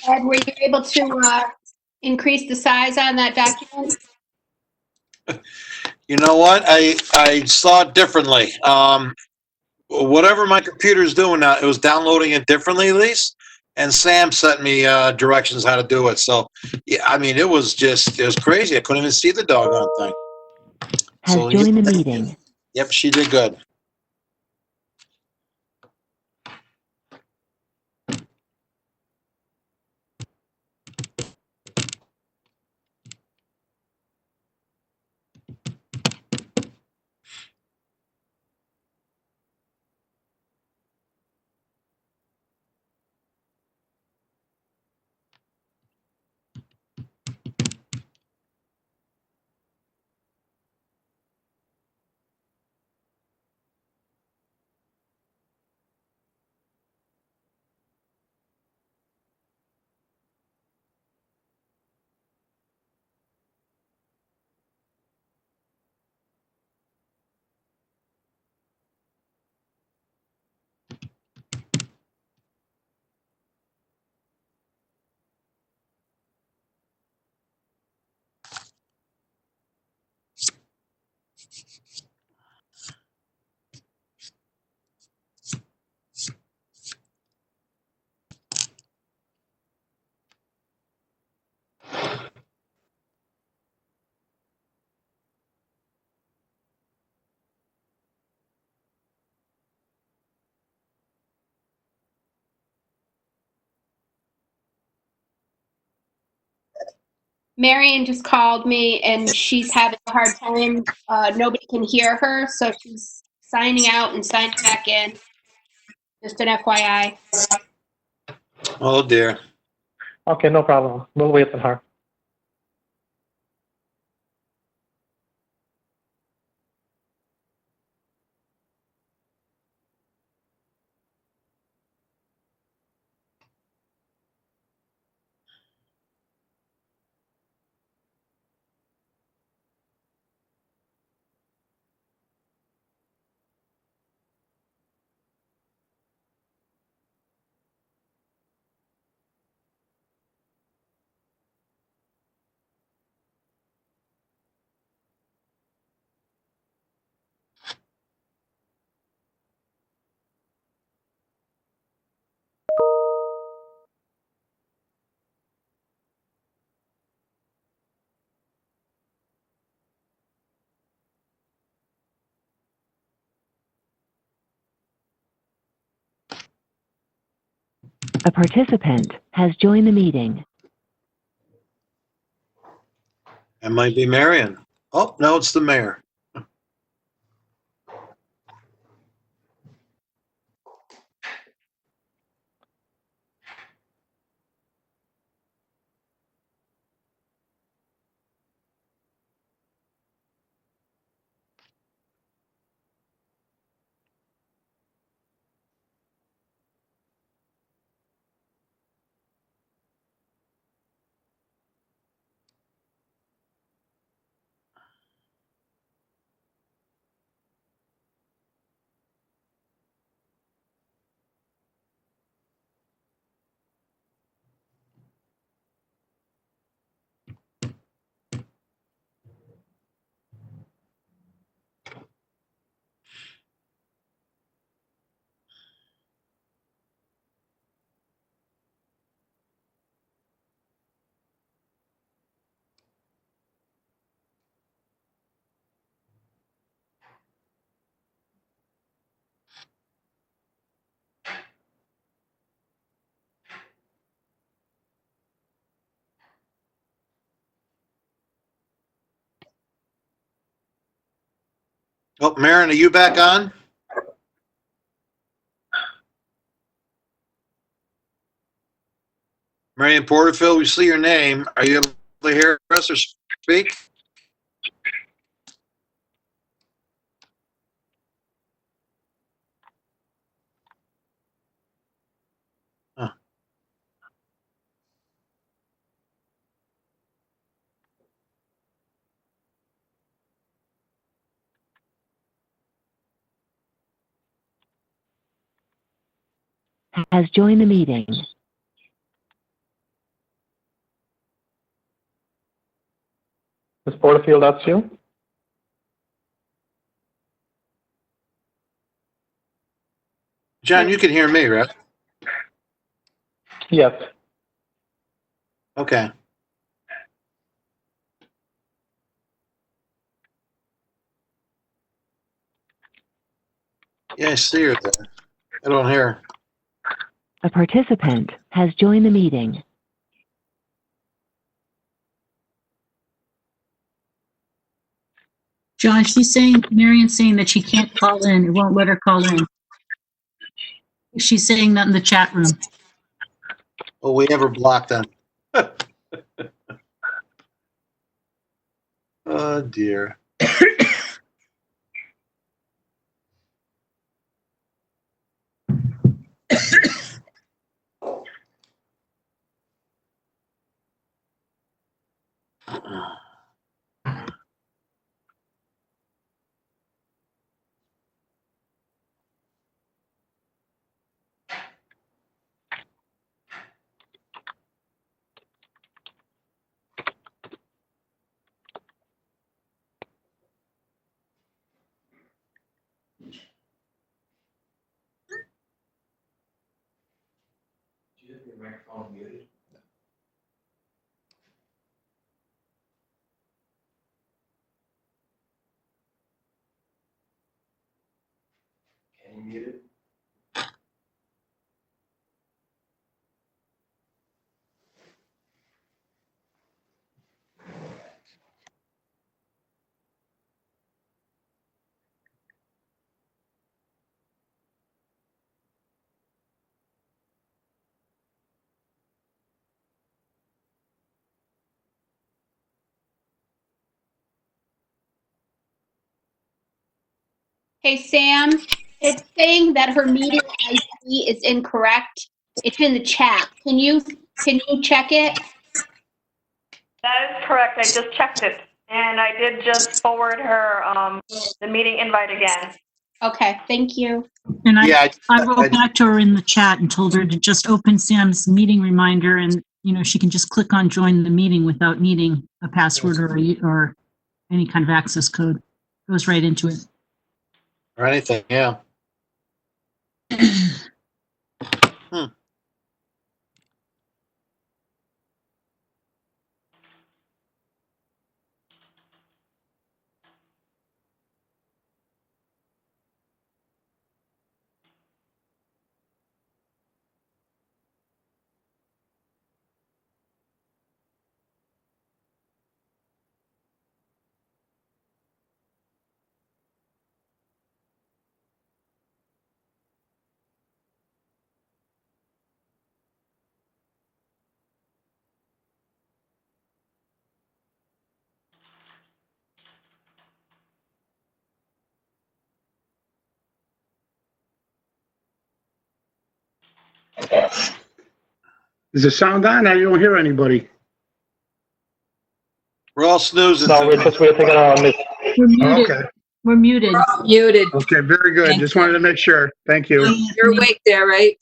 Ed, were you able to increase the size on that document? You know what? I saw it differently. Whatever my computer's doing now, it was downloading it differently, at least. And Sam sent me directions how to do it. So, yeah, I mean, it was crazy. I couldn't even see the doggone thing. Has joined the meeting. Yep, she did good. Marion just called me and she's having a hard time. Nobody can hear her, so she's signing out and signing back in. Just an FYI. Oh, dear. Okay, no problem. We'll wait on her. A participant has joined the meeting. It might be Marion. Oh, no, it's the mayor. Oh, Marion, are you back on? Marion Porterfield, we see your name. Are you able to hear us or speak? Huh. Has joined the meeting. Ms. Porterfield, that's you? John, you can hear me, right? Yes. Okay. Yeah, I see her there. I don't hear her. A participant has joined the meeting. John, Marion's saying that she can't call in. It won't let her call in. She's saying that in the chat room. Oh, we have her blocked then. Oh, dear. Hey, Sam, it's saying that her meeting ID is incorrect. It's in the chat. Can you check it? That is correct. I just checked it, and I did just forward her the meeting invite again. Okay, thank you. And Yeah, I wrote back to her in the chat and told her to just open Sam's meeting reminder, and she can just click on join the meeting without needing a password or any kind of access code. Goes right into it. or anything, yeah. Is the sound on? I don't hear anybody. We're all snoozing. No, we're just waiting on Ms. We're muted. Okay. We're muted. Muted. Okay, very good. Thank Just wanted to make sure. Thank you. You're awake there, right?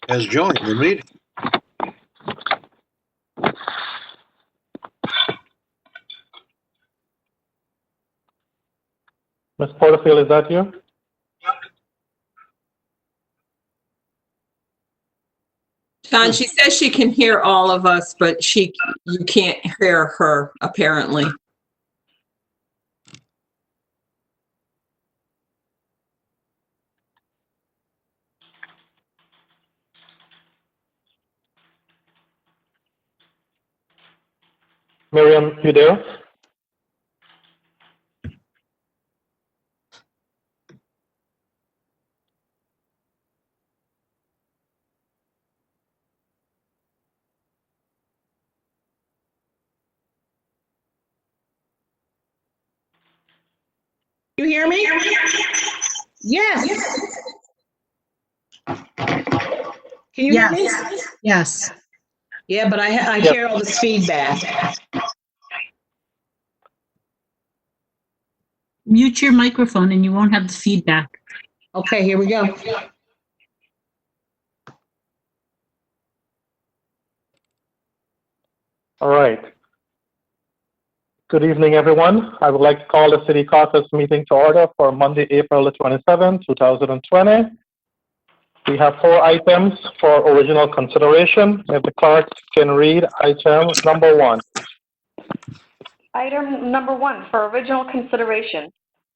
Has joined the meeting. Ms. Porterfield, is that you? John, she says she can hear all of us, but you can't hear her, apparently. Miriam, you there? You hear me? Yes. Can you hear me? Yes. Yeah, but I hear all this feedback. Mute your microphone and you won't have the feedback. Okay, here we go. All right. Good evening, everyone. I would like to call the City Caucus meeting to order for Monday, April the 27th, 2020. We have 4 items for original consideration. If the clerk can read item number 1. Item number 1 for original consideration.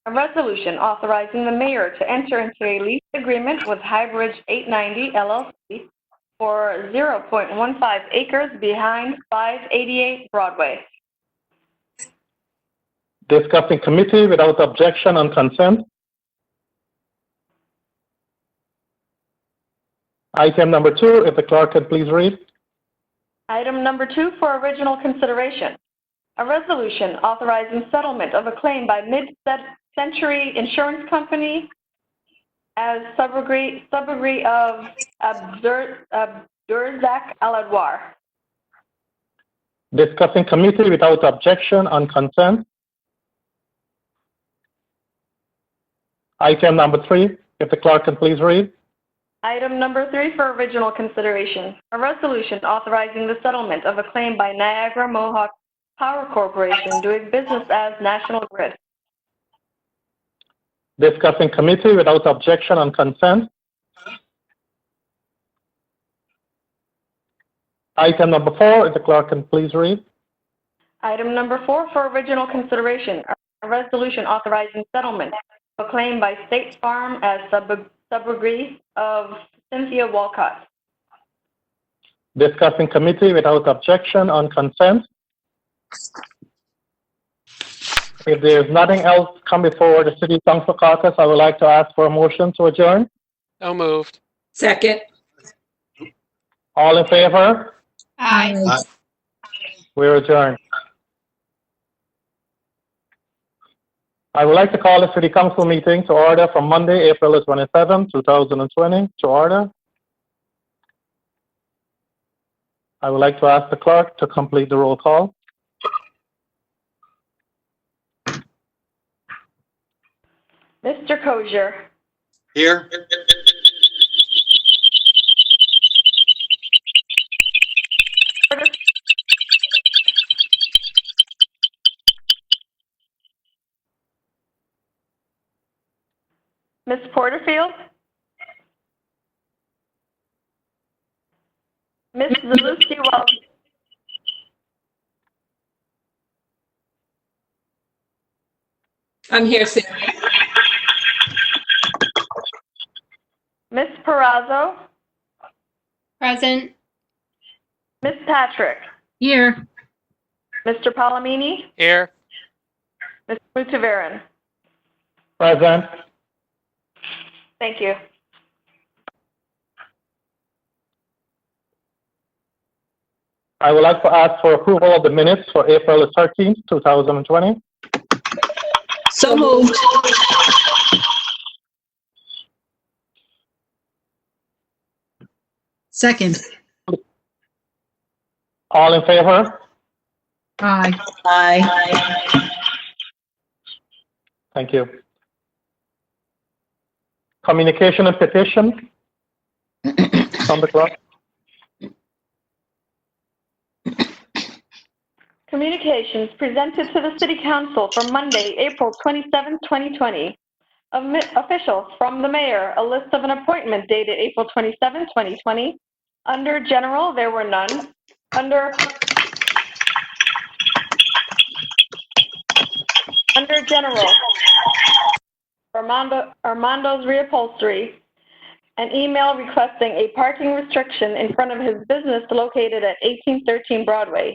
A resolution authorizing the mayor to enter into a lease agreement with Highbridge 890 LLC for 0.15 acres behind 588 Broadway. Discussed in committee without objection on consent. Item number 2, if the clerk could please read. Item number 2 for original consideration. A resolution authorizing settlement of a claim by Mid-Century Insurance Company as subrogate of Abdurrazak Aladwar. Discussed in committee without objection on consent. Item number 3, if the clerk can please read. Item number 3 for original consideration. A resolution authorizing the settlement of a claim by Niagara Mohawk Power Corporation doing business as National Grid. Discussed in committee without objection on consent. Item number 4, if the clerk can please read. Item number 4 for original consideration. A resolution authorizing settlement of a claim by State Farm as subrogate of Cynthia Walcott. Discussed in committee without objection on consent. If there is nothing else come before the City Council caucus, I would like to ask for a motion to adjourn. So moved. Second. All in favor? Aye. We're adjourned. I would like to call the City Council meeting to order from Monday, April the 27th, 2020 to order. I would like to ask the clerk to complete the roll call. Mr. Kosher. Here? Ms. Porterfield. Ms. Zalewski Wells. I'm here, Sam. Ms. Perazzo. Present. Ms. Patrick. Here. Mr. Palomini. Here. Ms. Mutaverin. Present. Thank you. I would like to ask for approval of the minutes for April the 13th, 2020. So moved. Second. All in favor? Aye. Aye. Thank you. Communication and petition from the clerk. Communications presented to the City Council for Monday, April 27, 2020. Officials from the mayor, a list of an appointment dated April 27, 2020. Under general, there were none. Under general, Armando's Reupholstery, an email requesting a parking restriction in front of his business located at 1813 Broadway.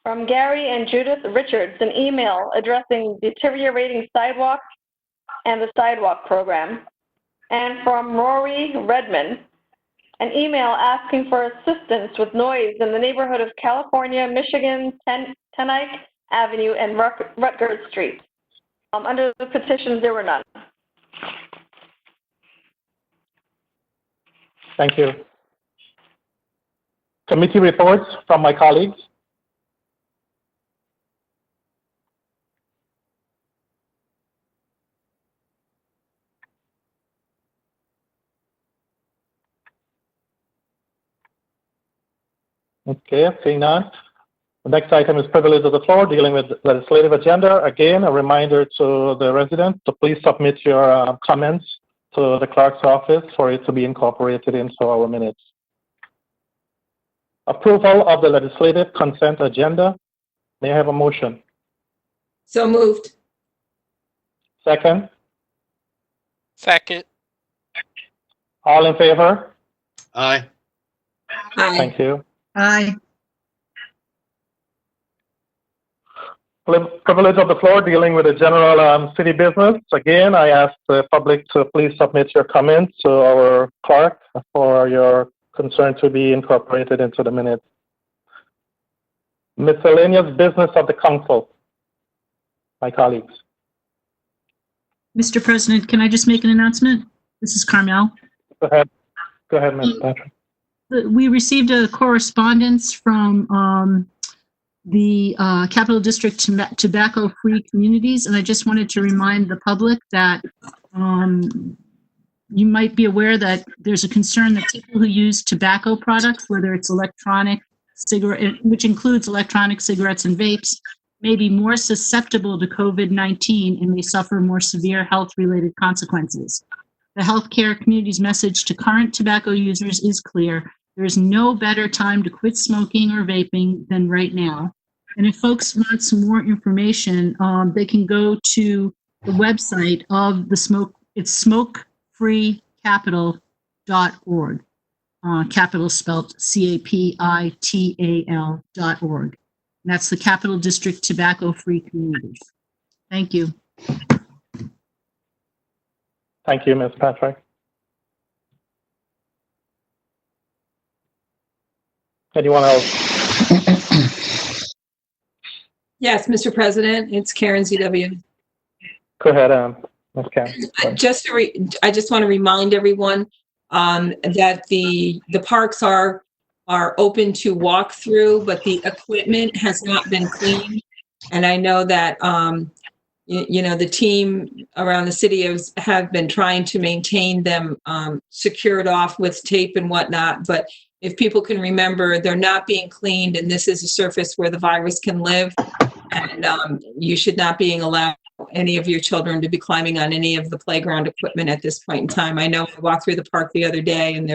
From Gary and Judith Richards, an email addressing deteriorating sidewalks and the sidewalk program. And from Rory Redman, an email asking for assistance with noise in the neighborhood of California, Michigan, Tenike Avenue, and Rutgers Street. Under the petitions, there were none. Thank you. Committee reports from my colleagues. Okay, seeing none. The next item is privilege of the floor, dealing with legislative agenda. Again, a reminder to the residents to please submit your comments to the clerk's office for it to be incorporated into our minutes. Approval of the legislative consent agenda. May I have a motion? So moved. Second? Second. All in favor? Aye. Aye. Thank you. Aye. Privilege of the floor, dealing with the general city business. Again, I ask the public to please submit your comments to our clerk for your concern to be incorporated into the minutes. Miscellaneous business of the council. My colleagues. Mr. President, can I just make an announcement? This is Carmel. Go ahead. Go ahead, Ms. Patrick. We received a correspondence from the Capital District Tobacco-Free Communities, and I just wanted to remind the public that you might be aware that there's a concern that people who use tobacco products, whether it's electronic cigarette, which includes electronic cigarettes and vapes, may be more susceptible to COVID-19 and may suffer more severe health-related consequences. The healthcare community's message to current tobacco users is clear. There is no better time to quit smoking or vaping than right now. And if folks want some more information, they can go to the website of the it's smokefreecapital.org. Capital spelled CAPITAL.org. And that's the Capital District Tobacco-Free Communities. Thank you. Thank you, Ms. Patrick. Anyone else? Yes, Mr. President, it's Karen ZW. Go ahead, Ms. Karen. I just want to remind everyone that the parks are open to walk through, but the equipment has not been cleaned. And I know that the team around the city have been trying to maintain them secured off with tape and whatnot. But if people can remember, they're not being cleaned, and this is a surface where the virus can live. And you should not be allowed any of your children to be climbing on any of the playground equipment at this point in time. I know I walked through the park the other day, and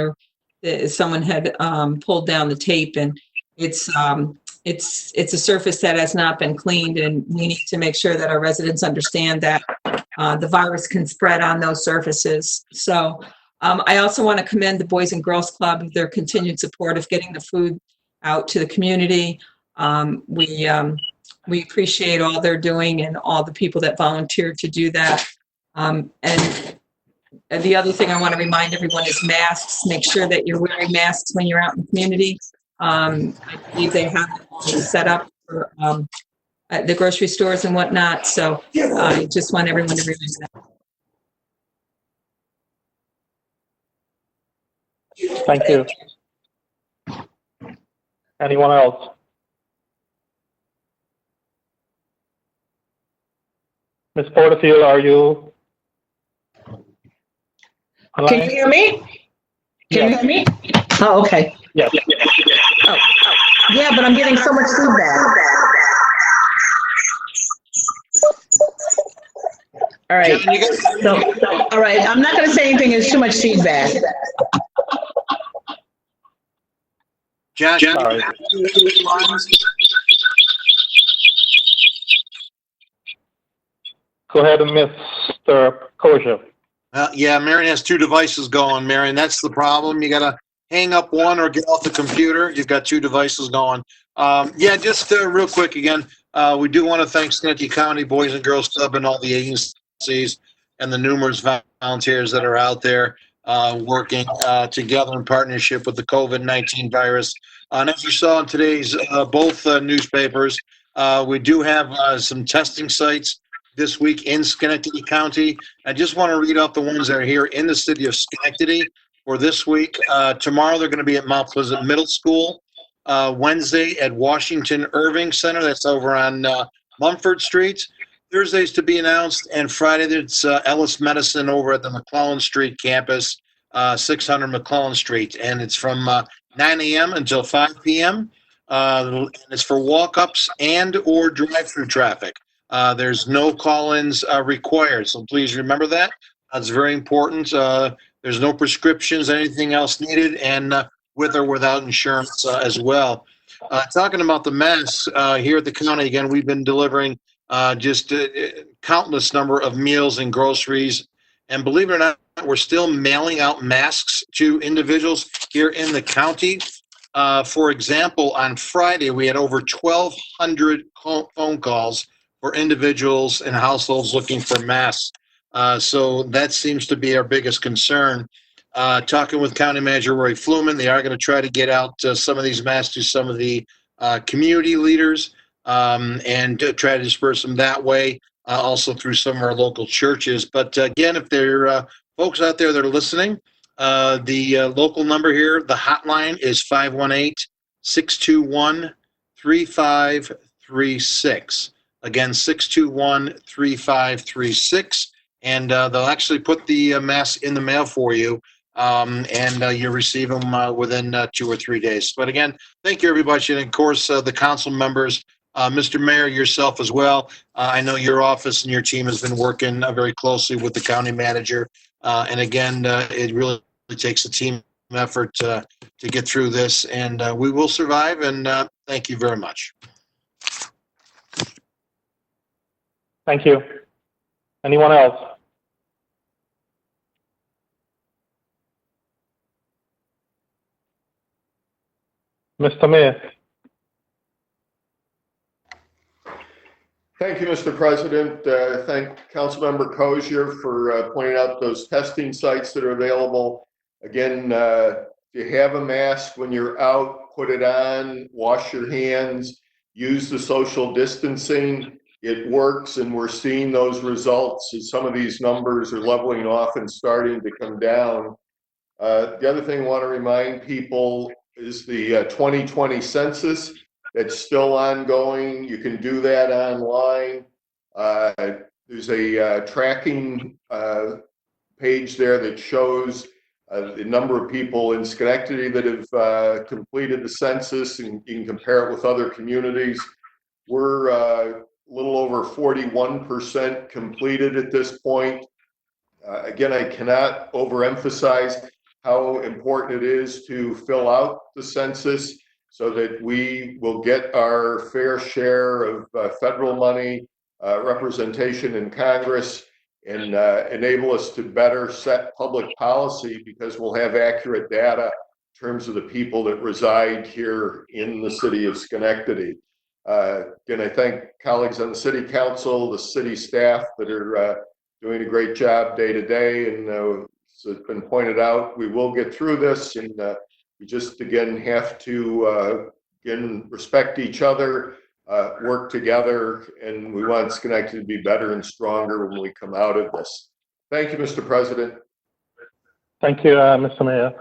someone had pulled down the tape, and it's a surface that has not been cleaned, and we need to make sure that our residents understand that the virus can spread on those surfaces. So I also want to commend the Boys and Girls Club of their continued support of getting the food out to the community. We appreciate all they're doing and all the people that volunteered to do that. And the other thing I want to remind everyone is masks. Make sure that you're wearing masks when you're out in the community. I believe they have it set up for at the grocery stores and whatnot. So I just want everyone to remember that. Thank you. Anyone else? Ms. Porterfield, are you online? Can you hear me? Can you hear me? Oh, okay. Yes. Oh. Yeah, but I'm getting so much feedback. All right. All right. I'm not going to say anything. There's too much feedback. John, Sorry. Go ahead, Mr. Kosher. yeah, Marion has two devices going, Marion. That's the problem. You got to hang up one or get off the computer. You've got two devices going. Yeah, just real quick again, we do want to thank Schenectady County Boys and Girls Club and all the agencies and the numerous volunteers that are out there working together in partnership with the COVID-19 virus. And as you saw in today's both newspapers, we do have some testing sites this week in Schenectady County. I just want to read out the ones that are here in the city of Schenectady for this week. Tomorrow they're going to be at Mount Pleasant Middle School. Wednesday at Washington Irving Center. That's over on Mumford Street. Thursday's to be announced, and Friday it's Ellis Medicine over at the McClellan Street campus, 600 McClellan Street, and it's from 9 a.m. until 5 p.m. And it's for walk-ups and or drive-through traffic. There's no call-ins required, so please remember that. That's very important. There's no prescriptions, anything else needed, and with or without insurance as well. Talking about the masks, here at the county, again, we've been delivering just countless number of meals and groceries. And believe it or not, we're still mailing out masks to individuals here in the county. For example, on Friday, we had over 1,200 phone calls for individuals and households looking for masks. So that seems to be our biggest concern. Talking with County Manager Roy Fluman, they are going to try to get out some of these masks to some of the community leaders and try to disperse them that way, also through some of our local churches. But again, if there are folks out there that are listening, the local number here, the hotline is 518-621-3536. Again, 621-3536. And they'll actually put the mask in the mail for you, and you receive them within 2 or 3 days. But again, thank you, everybody. And of course, the council members, Mr. Mayor, yourself as well. I know your office and your team has been working very closely with the county manager. And again, it really takes a team effort to get through this, and we will survive. And thank you very much. Thank you. Anyone else? Mr. Mayor. Thank you, Mr. President. Thank Councilmember Cozier for pointing out those testing sites that are available. Again, if you have a mask when you're out, put it on, wash your hands, use the social distancing. It works, and we're seeing those results as some of these numbers are leveling off and starting to come down. The other thing I want to remind people is the 2020 census. It's still ongoing. You can do that online. There's a tracking page there that shows the number of people in Schenectady that have completed the census, and you can compare it with other communities. We're a little over 41% completed at this point. Again, I cannot overemphasize how important it is to fill out the census so that we will get our fair share of federal money, representation in Congress, and enable us to better set public policy, because we'll have accurate data in terms of the people that reside here in the city of Schenectady. Again, I thank colleagues on the city council, the city staff that are doing a great job day to day, and so it's been pointed out, we will get through this, and we just, again, have to, again, respect each other, work together, and we want Schenectady to be better and stronger when we come out of this. Thank you, Mr. President. Thank you, Mr. Mayor.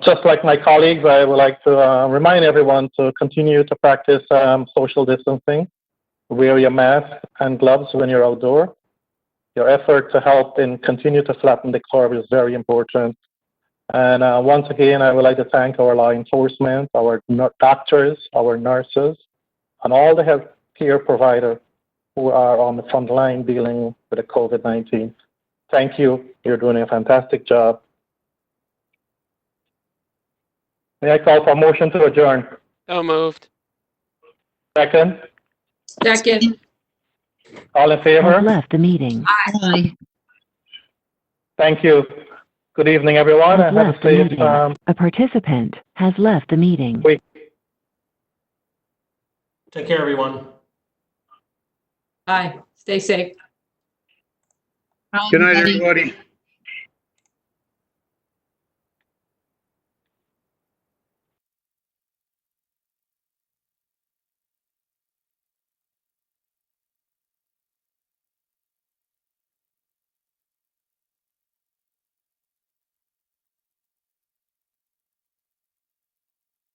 Just like my colleagues, I would like to remind everyone to continue to practice social distancing, wear your mask and gloves when you're outdoor. Your effort to help and continue to flatten the curve is very important. And once again, I would like to thank our law enforcement, our doctors, our nurses, and all the healthcare providers who are on the front line dealing with the COVID-19. Thank you. You're doing a fantastic job. May I call for a motion to adjourn? So moved. Second? Second. All in favor? Has left the meeting. Aye. Thank you. Good evening, everyone. Has Have a left the safe meeting. A participant has left the meeting. week. Take care, everyone. Aye. Stay safe. Good night, everybody.